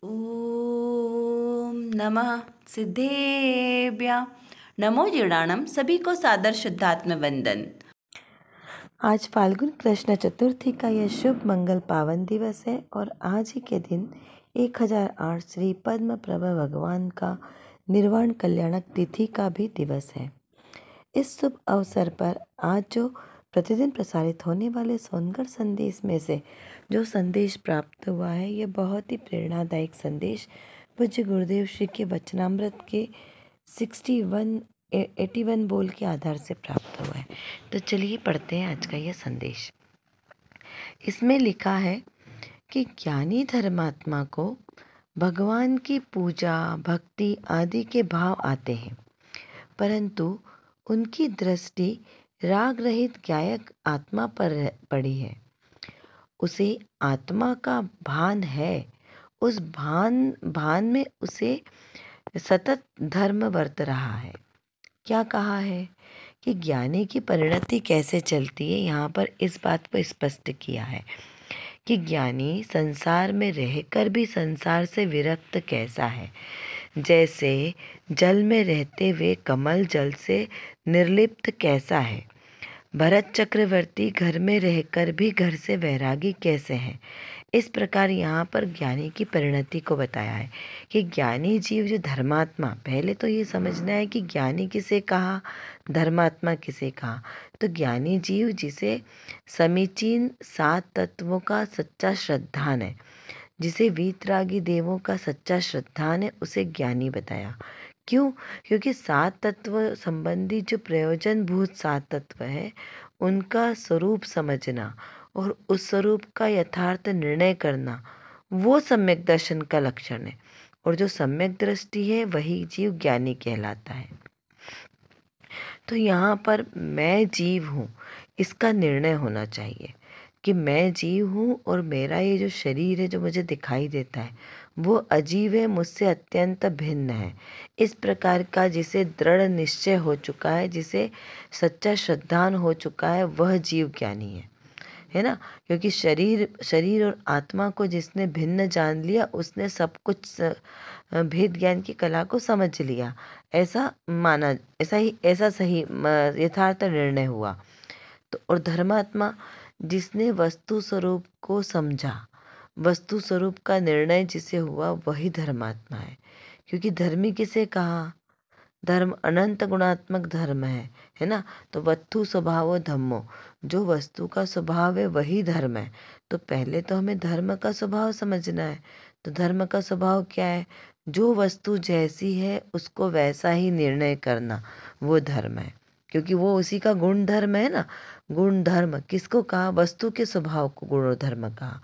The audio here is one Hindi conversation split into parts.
ओम नमः सिद्धेभ्य नमो जीर्णानम। सभी को सादर शुद्धात्म वंदन। आज फाल्गुन कृष्ण चतुर्थी का यह शुभ मंगल पावन दिवस है और आज ही के दिन 1008 श्री पद्म प्रभा भगवान का निर्वाण कल्याणक तिथि का भी दिवस है। इस शुभ अवसर पर आज जो प्रतिदिन प्रसारित होने वाले सोनगढ़ संदेश में से जो संदेश प्राप्त हुआ है, यह बहुत ही प्रेरणादायक संदेश पूज्य गुरुदेव श्री के वचनामृत के 81 बोल के आधार से प्राप्त हुआ है। तो चलिए पढ़ते हैं आज का यह संदेश। इसमें लिखा है कि ज्ञानी धर्मात्मा को भगवान की पूजा भक्ति आदि के भाव आते हैं, परंतु उनकी दृष्टि राग रहित गायक आत्मा पर पड़ी है। उसे आत्मा का भान है, उस भान में उसे सतत धर्म वर्त रहा है। क्या कहा है कि ज्ञानी की परिणति कैसे चलती है, यहाँ पर इस बात को स्पष्ट किया है कि ज्ञानी संसार में रहकर भी संसार से विरक्त कैसा है। जैसे जल में रहते हुए कमल जल से निर्लिप्त कैसा है। भरत चक्रवर्ती घर में रहकर भी घर से वैरागी कैसे हैं। इस प्रकार यहाँ पर ज्ञानी की परिणति को बताया है कि ज्ञानी जीव जो धर्मात्मा, पहले तो ये समझना है कि ज्ञानी किसे कहा, धर्मात्मा किसे कहा। तो ज्ञानी जीव जिसे समीचीन 7 तत्वों का सच्चा श्रद्धान है, जिसे वीतरागी देवों का सच्चा श्रद्धान है, उसे ज्ञानी बताया। क्यों? क्योंकि 7 तत्व संबंधी जो प्रयोजनभूत 7 तत्व है, उनका स्वरूप समझना और उस स्वरूप का यथार्थ निर्णय करना, वो सम्यक दर्शन का लक्षण है। और जो सम्यक दृष्टि है वही जीव ज्ञानी कहलाता है। तो यहाँ पर मैं जीव हूँ, इसका निर्णय होना चाहिए कि मैं जीव हूँ और मेरा ये जो शरीर है जो मुझे दिखाई देता है वो अजीब है, मुझसे अत्यंत भिन्न है। इस प्रकार का जिसे दृढ़ निश्चय हो चुका है, जिसे सच्चा श्रद्धान हो चुका है, वह जीव ज्ञानी है ना। क्योंकि शरीर और आत्मा को जिसने भिन्न जान लिया, उसने सब कुछ भेद ज्ञान की कला को समझ लिया। ऐसा माना, ऐसा सही यथार्थ निर्णय हुआ। तो और धर्मात्मा जिसने वस्तु स्वरूप को समझा, वस्तु स्वरूप का निर्णय जिसे हुआ, वही धर्मात्मा है। क्योंकि धर्मी किसे कहा? धर्म अनंत गुणात्मक धर्म है ना। तो वस्तु स्वभावो धम्मो, जो वस्तु का स्वभाव है वही धर्म है। तो पहले तो हमें धर्म का स्वभाव समझना है। तो धर्म का स्वभाव क्या है? जो वस्तु जैसी है उसको वैसा ही निर्णय करना, वो धर्म है। क्योंकि वो उसी का गुण धर्म है ना। गुण धर्म किसको कहा? वस्तु के स्वभाव को गुण धर्म कहा।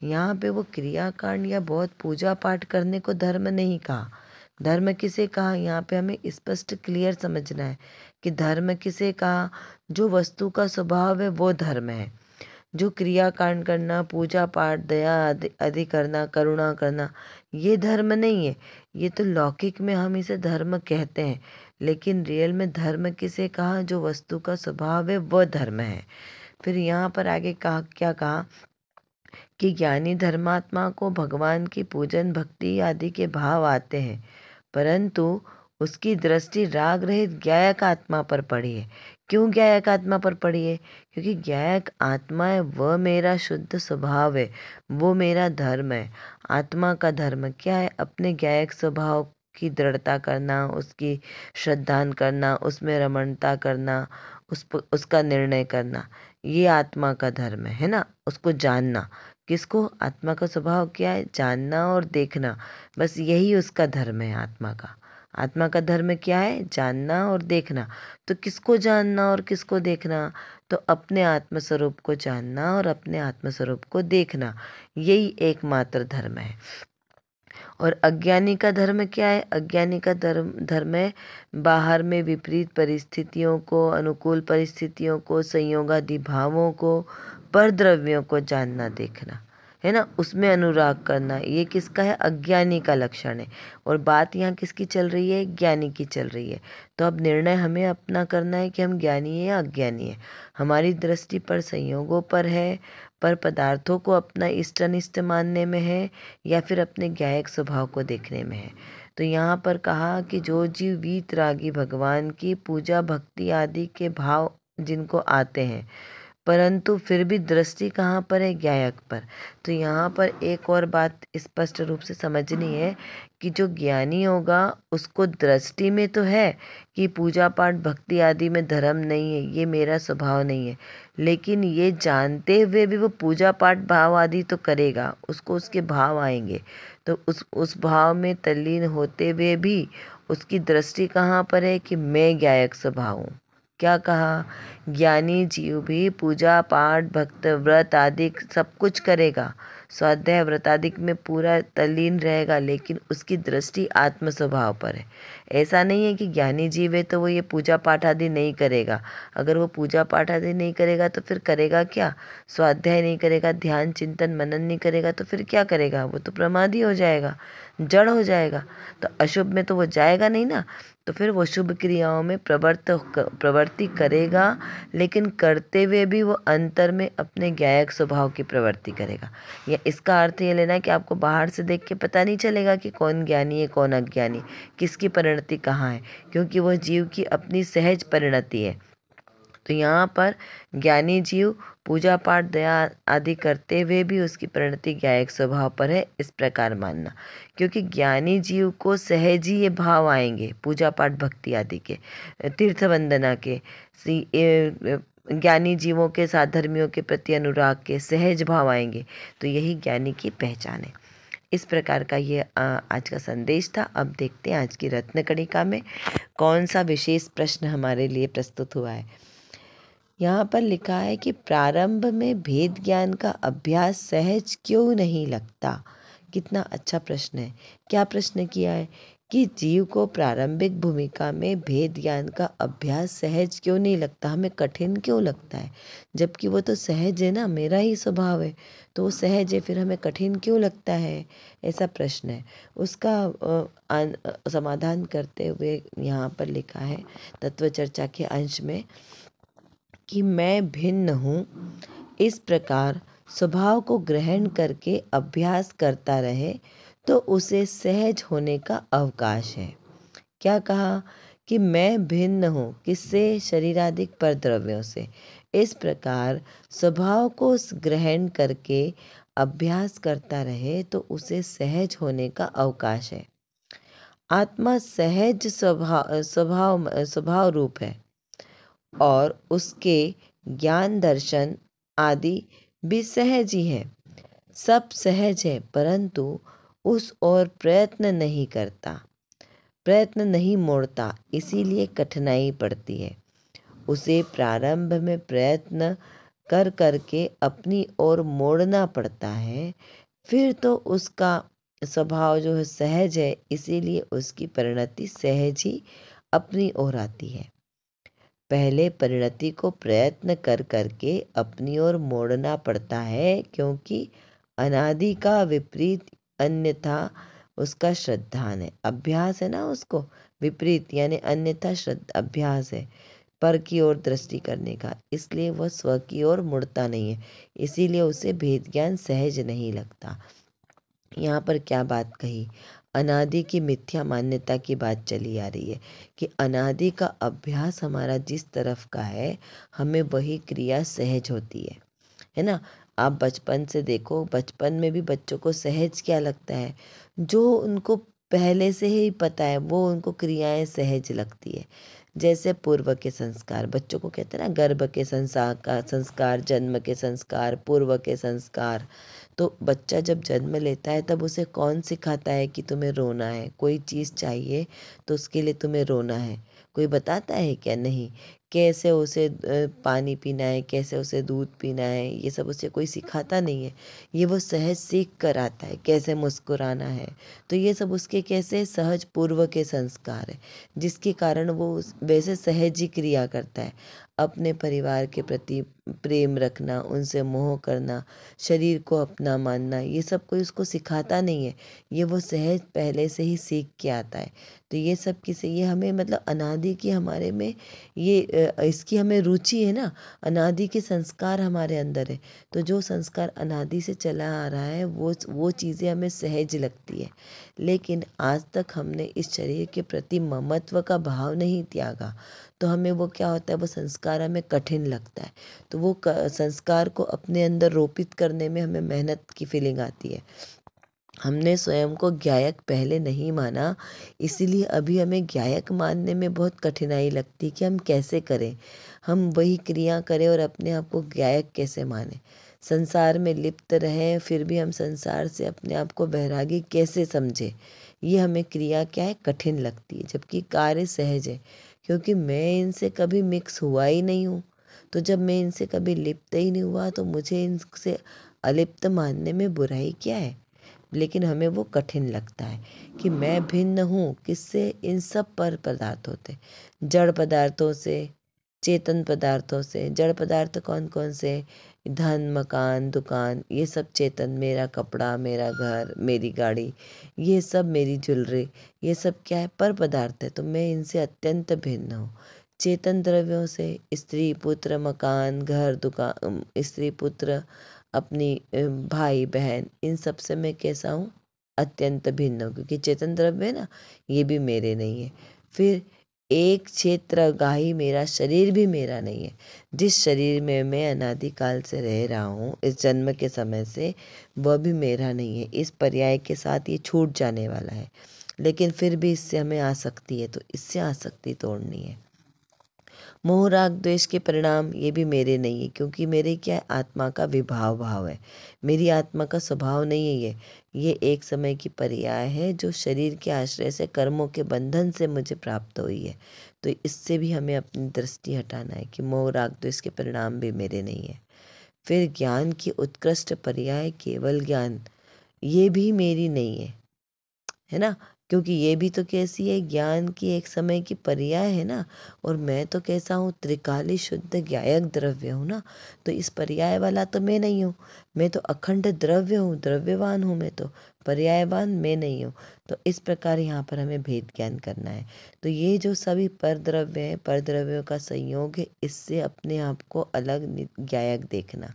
यहाँ पे वो क्रियाकांड या बहुत पूजा पाठ करने को धर्म नहीं कहा। धर्म किसे कहा? यहाँ पे हमें स्पष्ट क्लियर समझना है कि धर्म किसे कहा? जो वस्तु का स्वभाव है वो धर्म है। जो क्रियाकांड करना, पूजा पाठ, दया आदि करना, करुणा करना, ये धर्म नहीं है। ये तो लौकिक में हम इसे धर्म कहते हैं, लेकिन रियल में धर्म किसे कहा? जो वस्तु का स्वभाव है वह धर्म है। फिर यहाँ पर आगे कहा, क्या कहा कि ज्ञानी धर्मात्मा को भगवान की पूजन भक्ति आदि के भाव आते हैं, परंतु उसकी दृष्टि राग रहित ज्ञायक आत्मा पर पड़ी है। क्यों ज्ञायक आत्मा पर पड़ी है? क्योंकि ज्ञायक आत्मा है, वह मेरा शुद्ध स्वभाव है, वो मेरा धर्म है। आत्मा का धर्म क्या है? अपने ज्ञायक स्वभाव की दृढ़ता करना, उसकी श्रद्धान करना, उसमें रमणता करना, उसका निर्णय करना, ये आत्मा का धर्म है ना। उसको जानना, किसको? आत्मा का स्वभाव क्या है? जानना और देखना, बस यही उसका धर्म है आत्मा का। आत्मा का धर्म क्या है? जानना और देखना। तो किसको जानना और किसको देखना? तो अपने आत्मस्वरूप को जानना और अपने आत्मस्वरूप को देखना, यही एकमात्र धर्म है। और अज्ञानी का धर्म क्या है? अज्ञानी का धर्म है बाहर में विपरीत परिस्थितियों को, अनुकूल परिस्थितियों को, संयोगादि भावों को, परद्रव्यों को जानना देखना, है ना। उसमें अनुराग करना, ये किसका है? अज्ञानी का लक्षण है। और बात यहाँ किसकी चल रही है? ज्ञानी की चल रही है। तो अब निर्णय हमें अपना करना है कि हम ज्ञानी है या अज्ञानी है। हमारी दृष्टि पर संयोगों पर है, पर पदार्थों को अपना इष्ट अनिष्ट मानने में है या फिर अपने ज्ञायक स्वभाव को देखने में है। तो यहाँ पर कहा कि जो जीव वीतरागी भगवान की पूजा भक्ति आदि के भाव जिनको आते हैं, परंतु फिर भी दृष्टि कहाँ पर है? ज्ञायक पर। तो यहाँ पर एक और बात स्पष्ट रूप से समझनी है कि जो ज्ञानी होगा उसको दृष्टि में तो है कि पूजा पाठ भक्ति आदि में धर्म नहीं है, ये मेरा स्वभाव नहीं है, लेकिन ये जानते हुए भी वो पूजा पाठ भाव आदि तो करेगा, उसको उसके भाव आएंगे। तो उस भाव में तल्लीन होते हुए भी उसकी दृष्टि कहाँ पर है कि मैं ज्ञायक स्वभाव हूँ। क्या कहा? ज्ञानी जीव भी पूजा पाठ भक्त व्रत आदि सब कुछ करेगा, स्वाध्याय व्रत आदि में पूरा तल्लीन रहेगा, लेकिन उसकी दृष्टि आत्म स्वभाव पर है। ऐसा नहीं है कि ज्ञानी जीव है तो वो ये पूजा पाठ आदि नहीं करेगा। अगर वो पूजा पाठ आदि नहीं करेगा तो फिर करेगा क्या? स्वाध्याय नहीं करेगा, ध्यान चिंतन मनन नहीं करेगा तो फिर क्या करेगा? वो तो प्रमादी हो जाएगा, जड़ हो जाएगा। तो अशुभ में तो वो जाएगा नहीं ना। तो फिर वो शुभ क्रियाओं में प्रवृत्ति करेगा, लेकिन करते हुए भी वो अंतर में अपने ज्ञायक स्वभाव की प्रवृत्ति करेगा। या इसका अर्थ ये लेना कि आपको बाहर से देख के पता नहीं चलेगा कि कौन ज्ञानी है कौन अज्ञानी, किसकी परिणति कहाँ है, क्योंकि वह जीव की अपनी सहज परिणति है। तो यहाँ पर ज्ञानी जीव पूजा पाठ दया आदि करते हुए भी उसकी परिणति ज्ञायक स्वभाव पर है, इस प्रकार मानना। क्योंकि ज्ञानी जीव को सहज ही ये भाव आएंगे पूजा पाठ भक्ति आदि के, तीर्थ वंदना के, ज्ञानी जीवों के साधर्मियों के प्रति अनुराग के सहज भाव आएंगे। तो यही ज्ञानी की पहचान है। इस प्रकार का ये आज का संदेश था। अब देखते हैं आज की रत्न कणिका में कौन सा विशेष प्रश्न हमारे लिए प्रस्तुत हुआ है। यहाँ पर लिखा है कि प्रारंभ में भेद ज्ञान का अभ्यास सहज क्यों नहीं लगता। कितना अच्छा प्रश्न है। क्या प्रश्न किया है कि जीव को प्रारंभिक भूमिका में भेद ज्ञान का अभ्यास सहज क्यों नहीं लगता, हमें कठिन क्यों लगता है, जबकि वो तो सहज है ना, मेरा ही स्वभाव है, तो वो सहज है, फिर हमें कठिन क्यों लगता है, ऐसा प्रश्न है। उसका समाधान करते हुए यहाँ पर लिखा है तत्व चर्चा के अंश में कि मैं भिन्न हूँ, इस प्रकार स्वभाव को ग्रहण करके अभ्यास करता रहे तो उसे सहज होने का अवकाश है। क्या कहा कि मैं भिन्न हूँ, किससे? शरीरादिक परद्रव्यों से। इस प्रकार स्वभाव को ग्रहण करके अभ्यास करता रहे तो उसे सहज होने का अवकाश है। आत्मा सहज स्वभाव रूप है और उसके ज्ञान दर्शन आदि भी सहज ही है। सब सहज है, परंतु उस ओर प्रयत्न नहीं करता, प्रयत्न नहीं मोड़ता, इसीलिए कठिनाई पड़ती है। उसे प्रारंभ में प्रयत्न कर करके अपनी ओर मोड़ना पड़ता है, फिर तो उसका स्वभाव जो है सहज है, इसीलिए उसकी परिणति सहज ही अपनी ओर आती है। पहले परिणति को प्रयत्न कर करके अपनी ओर मोड़ना पड़ता है, क्योंकि अनादि का विपरीत अन्यथा उसका श्रद्धान है, अभ्यास है ना, उसको विपरीत यानी अन्यथा अभ्यास है पर की ओर दृष्टि करने का, इसलिए वह स्व की ओर मुड़ता नहीं है, इसीलिए उसे भेद ज्ञान सहज नहीं लगता। यहाँ पर क्या बात कही? अनादि की मिथ्या मान्यता की बात चली आ रही है कि अनादि का अभ्यास हमारा जिस तरफ का है, हमें वही क्रिया सहज होती है ना। आप बचपन से देखो, बचपन में भी बच्चों को सहज क्या लगता है? जो उनको पहले से ही पता है वो उनको क्रियाएं सहज लगती है। जैसे पूर्व के संस्कार, बच्चों को कहते हैं ना, गर्भ के संस्कार, जन्म के संस्कार, पूर्व के संस्कार। तो बच्चा जब जन्म लेता है तब उसे कौन सिखाता है कि तुम्हें रोना है, कोई चीज़ चाहिए तो उसके लिए तुम्हें रोना है, कोई बताता है क्या? नहीं। कैसे उसे पानी पीना है, कैसे उसे दूध पीना है, ये सब उसे कोई सिखाता नहीं है, ये वो सहज सीख कर आता है। कैसे मुस्कुराना है, तो ये सब उसके कैसे सहज पूर्व के संस्कार है, जिसके कारण वो वैसे सहज ही क्रिया करता है। अपने परिवार के प्रति प्रेम रखना, उनसे मोह करना, शरीर को अपना मानना, ये सब कोई उसको सिखाता नहीं है। ये वो सहज पहले से ही सीख के आता है। तो ये सब किसे, ये हमें मतलब अनादि की हमारे में ये इसकी हमें रुचि है ना, अनादि के संस्कार हमारे अंदर है। तो जो संस्कार अनादि से चला आ रहा है वो चीज़ें हमें सहज लगती है। लेकिन आज तक हमने इस शरीर के प्रति ममत्व का भाव नहीं त्यागा, तो हमें वो क्या होता है, वो संस्कार हमें कठिन लगता है। तो वो संस्कार को अपने अंदर रोपित करने में हमें मेहनत की फीलिंग आती है। हमने स्वयं को ज्ञायक पहले नहीं माना, इसीलिए अभी हमें ज्ञायक मानने में बहुत कठिनाई लगती कि हम कैसे करें, हम वही क्रिया करें और अपने आप को ज्ञायक कैसे माने। संसार में लिप्त रहें फिर भी हम संसार से अपने आप को वैरागी कैसे समझें, ये हमें क्रिया क्या है, कठिन लगती है। जबकि कार्य सहज है, क्योंकि मैं इनसे कभी मिक्स हुआ ही नहीं हूँ। तो जब मैं इनसे कभी लिप्त ही नहीं हुआ तो मुझे इनसे अलिप्त मानने में बुराई क्या है। लेकिन हमें वो कठिन लगता है कि मैं भिन्न हूँ किससे, इन सब पर पदार्थ होते, जड़ पदार्थों से, चेतन पदार्थों से। जड़ पदार्थ कौन कौन से, धन, मकान, दुकान, ये सब चेतन, मेरा कपड़ा, मेरा घर, मेरी गाड़ी, ये सब मेरी ज्वेलरी, ये सब क्या है, पर पदार्थ है। तो मैं इनसे अत्यंत भिन्न हूँ। चेतन द्रव्यों से स्त्री पुत्र, मकान, घर, दुकान, स्त्री पुत्र, अपनी भाई बहन, इन सब से मैं कैसा हूँ, अत्यंत भिन्न हूँ। क्योंकि चेतन द्रव्य है ना, ये भी मेरे नहीं है। फिर एक क्षेत्र गाही मेरा शरीर भी मेरा नहीं है। जिस शरीर में मैं अनादिकाल से रह रहा हूँ इस जन्म के समय से, वह भी मेरा नहीं है। इस पर्याय के साथ ये छूट जाने वाला है। लेकिन फिर भी इससे हमें आसक्ति है, तो इससे आसक्ति तोड़नी है। मोह राग द्वेष के परिणाम ये भी मेरे नहीं है, क्योंकि मेरे क्या है, आत्मा का विभाव भाव है, मेरी आत्मा का स्वभाव नहीं है ये एक समय की पर्याय है जो शरीर के आश्रय से, कर्मों के बंधन से मुझे प्राप्त हुई है। तो इससे भी हमें अपनी दृष्टि हटाना है कि मोह राग द्वेष के परिणाम भी मेरे नहीं है। फिर ज्ञान की उत्कृष्ट पर्याय केवल ज्ञान, ये भी मेरी नहीं है ना। क्योंकि ये भी तो कैसी है, ज्ञान की एक समय की पर्याय है ना। और मैं तो कैसा हूँ, त्रिकाली शुद्ध ज्ञायक द्रव्य हूँ ना। तो इस पर्याय वाला तो मैं नहीं हूँ, मैं तो अखंड द्रव्य हूँ, द्रव्यवान हूँ मैं तो, पर्यायवान मैं नहीं हूँ। तो इस प्रकार यहाँ पर हमें भेद ज्ञान करना है। तो ये जो सभी पर द्रव्य हैं, पर द्रव्यों का संयोग है, इससे अपने आप को अलग ज्ञायक देखना,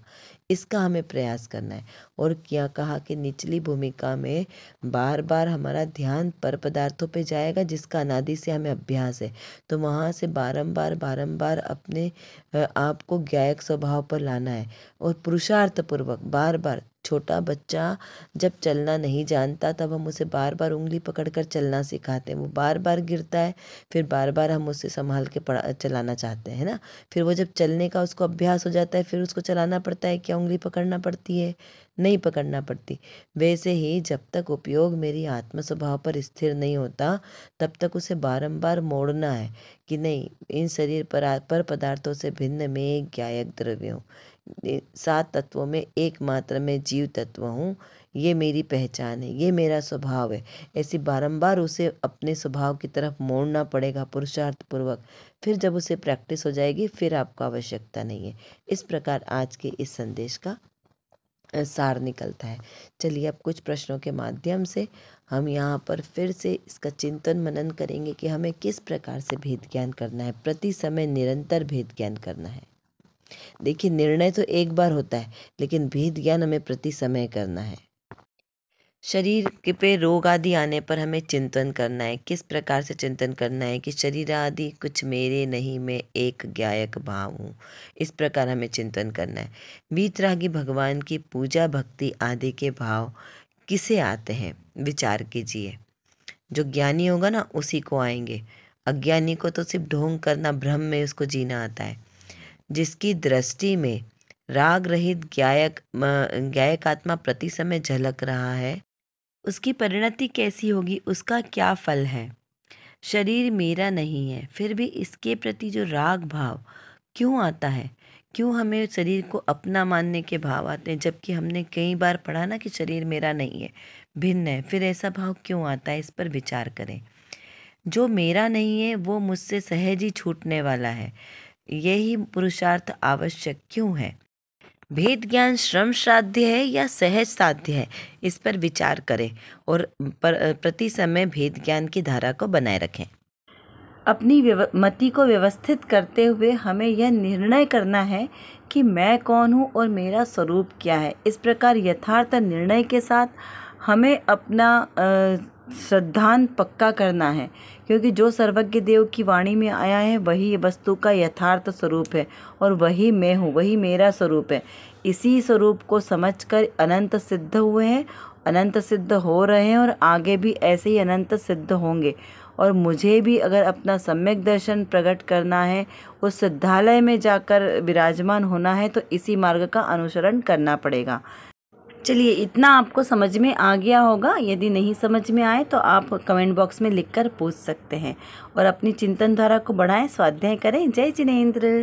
इसका हमें प्रयास करना है। और क्या कहा कि निचली भूमिका में बार बार हमारा ध्यान पर पदार्थों पे जाएगा, जिसका अनादि से हमें अभ्यास है। तो वहाँ से बारंबार बारंबार अपने आप को ज्ञायक स्वभाव पर लाना है। और पुरुषार्थ पूर्वक बार बार, छोटा बच्चा जब चलना नहीं जानता तब हम उसे बार बार उंगली पकड़कर चलना सिखाते हैं, वो बार बार गिरता है, फिर बार बार हम उसे संभाल के चलाना चाहते हैं ना। फिर वो जब चलने का उसको अभ्यास हो जाता है, फिर उसको चलाना पड़ता है, क्या उंगली पकड़ना पड़ती है, नहीं पकड़ना पड़ती। वैसे ही जब तक उपयोग मेरी आत्म स्वभाव पर स्थिर नहीं होता, तब तक उसे बारंबार मोड़ना है कि नहीं, इन शरीर पर पदार्थों से भिन्न मैं एक ज्ञायक द्रव्य हूँ, 7 तत्वों में एकमात्र मैं जीव तत्व हूँ, ये मेरी पहचान है, ये मेरा स्वभाव है। ऐसी बारंबार उसे अपने स्वभाव की तरफ मोड़ना पड़ेगा पुरुषार्थ पूर्वक। फिर जब उसे प्रैक्टिस हो जाएगी, फिर आपको आवश्यकता नहीं है। इस प्रकार आज के इस संदेश का सार निकलता है। चलिए अब कुछ प्रश्नों के माध्यम से हम यहाँ पर फिर से इसका चिंतन मनन करेंगे कि हमें किस प्रकार से भेद ज्ञान करना है, प्रति समय निरंतर भेद ज्ञान करना है। देखिए, निर्णय तो एक बार होता है, लेकिन भेद ज्ञान हमें प्रति समय करना है। शरीर के पे रोग आदि आने पर हमें चिंतन करना है। किस प्रकार से चिंतन करना है कि शरीर आदि कुछ मेरे नहीं, मैं एक ज्ञायक भाव हूँ। इस प्रकार हमें चिंतन करना है। वीतरागी भगवान की पूजा भक्ति आदि के भाव किसे आते हैं, विचार कीजिए। जो ज्ञानी होगा ना, उसी को आएंगे। अज्ञानी को तो सिर्फ ढोंग करना, भ्रम में उसको जीना आता है। जिसकी दृष्टि में राग रहित ज्ञायक आत्मा प्रति समय झलक रहा है, उसकी परिणति कैसी होगी, उसका क्या फल है। शरीर मेरा नहीं है, फिर भी इसके प्रति जो राग भाव क्यों आता है, क्यों हमें शरीर को अपना मानने के भाव आते हैं, जबकि हमने कई बार पढ़ा ना कि शरीर मेरा नहीं है, भिन्न है। फिर ऐसा भाव क्यों आता है, इस पर विचार करें। जो मेरा नहीं है वो मुझसे सहज ही छूटने वाला है। यही पुरुषार्थ आवश्यक क्यों है? भेद ज्ञान श्रम साध्य है या सहज साध्य है, इस पर विचार करें और प्रति समय भेद ज्ञान की धारा को बनाए रखें। अपनी मति को व्यवस्थित करते हुए हमें यह निर्णय करना है कि मैं कौन हूँ और मेरा स्वरूप क्या है। इस प्रकार यथार्थ निर्णय के साथ हमें अपना श्रद्धांत पक्का करना है, क्योंकि जो सर्वज्ञ देव की वाणी में आया है वही वस्तु का यथार्थ स्वरूप है और वही मैं हूँ, वही मेरा स्वरूप है। इसी स्वरूप को समझकर अनंत सिद्ध हुए हैं, अनंत सिद्ध हो रहे हैं और आगे भी ऐसे ही अनंत सिद्ध होंगे। और मुझे भी अगर अपना सम्यक दर्शन प्रकट करना है, उस सिद्धालय में जाकर विराजमान होना है, तो इसी मार्ग का अनुसरण करना पड़ेगा। चलिए, इतना आपको समझ में आ गया होगा। यदि नहीं समझ में आए तो आप कमेंट बॉक्स में लिखकर पूछ सकते हैं और अपनी चिंतन धारा को बढ़ाएं, स्वाध्याय करें। जय जिनेंद्र।